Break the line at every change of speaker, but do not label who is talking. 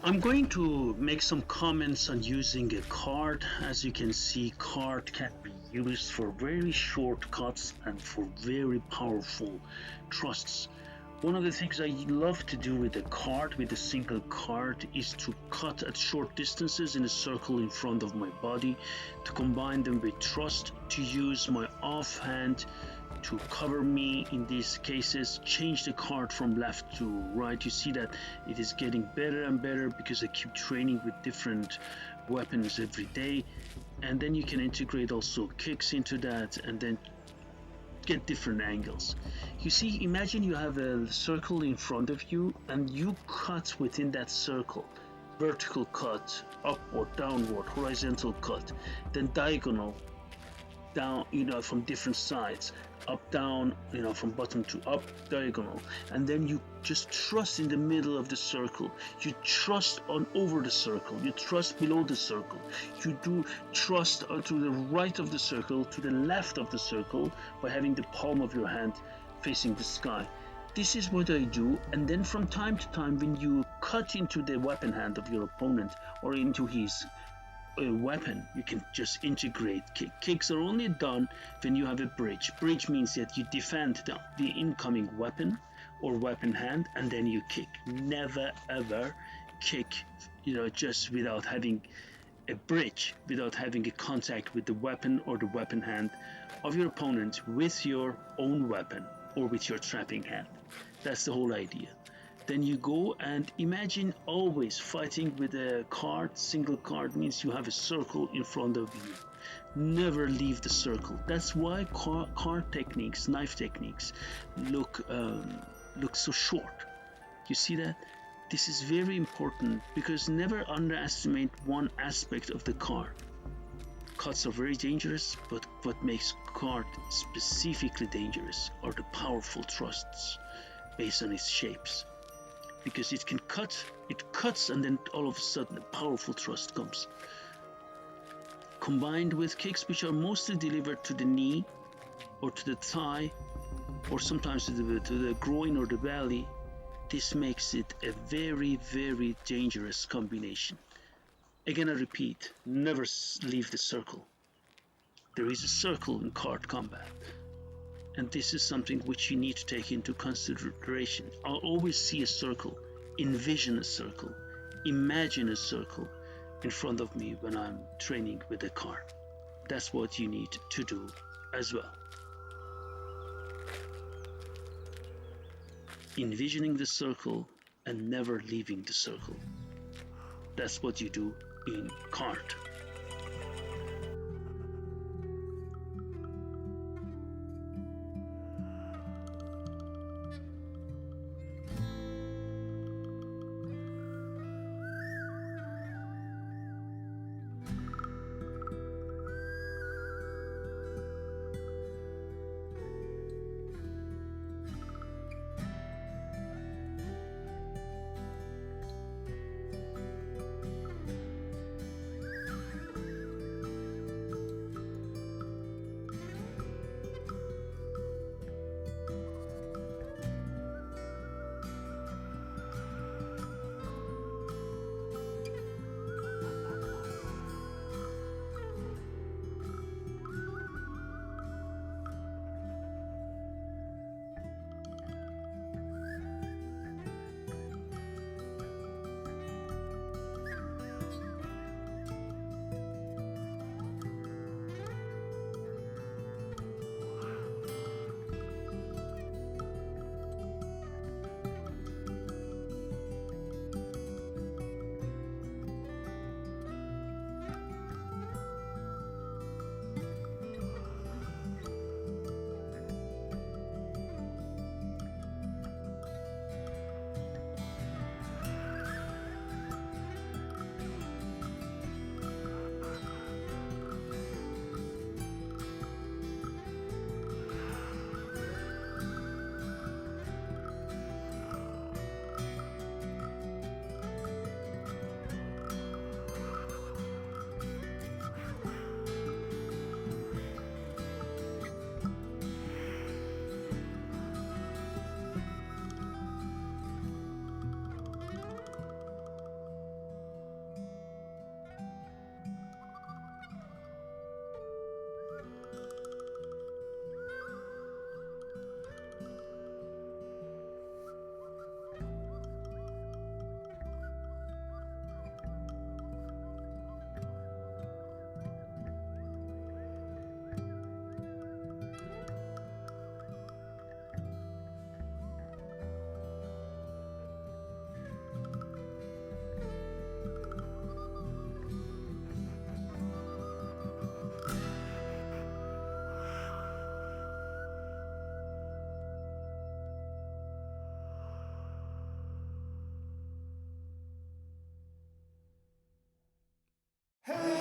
I'm going to make some comments on using a card. As you can see, card can be used for very short cuts and for very powerful thrusts. One of the things I love to do with a card, with a single card, is to cut at short distances in a circle in front of my body, to combine them with thrust, to use my offhand to cover me in these cases, change the card from left to right. You see that it is getting better and better because I keep training with different weapons every day. And then you can integrate also kicks into that and then get different angles. You see, imagine you have a circle in front of you and you cut within that circle. Vertical cut, upward, downward, horizontal cut, then diagonal, down, from different sides, up, down, from bottom to up, diagonal, and then you just thrust in the middle of the circle. You thrust on over the circle. You thrust below the circle. You do thrust to the right of the circle, to the left of the circle, by having the palm of your hand facing the sky. This is what I do, and then from time to time, when you cut into the weapon hand of your opponent or into his a weapon, you can just integrate kicks are only done when you have a bridge. Bridge means that you defend the incoming weapon or weapon hand and then you kick. Never ever kick, just without having a bridge, without having a contact with the weapon or the weapon hand of your opponent with your own weapon or with your trapping hand. That's the whole idea. Then you go and imagine always fighting with a card. Single card means you have a circle in front of you. Never leave the circle. That's why card techniques, knife techniques, look so short. You see that? This is very important because never underestimate one aspect of the card. Cuts are very dangerous, but what makes card specifically dangerous are the powerful thrusts based on its shapes. Because it cuts, and then all of a sudden a powerful thrust comes. Combined with kicks which are mostly delivered to the knee or to the thigh or sometimes to the groin or the belly, this makes it a very, very dangerous combination. Again, I repeat, never leave the circle. There is a circle in card combat. And this is something which you need to take into consideration. I'll always see a circle, envision a circle, imagine a circle in front of me when I'm training with a card. That's what you need to do as well. Envisioning the circle and never leaving the circle. That's what you do in card.
Hey!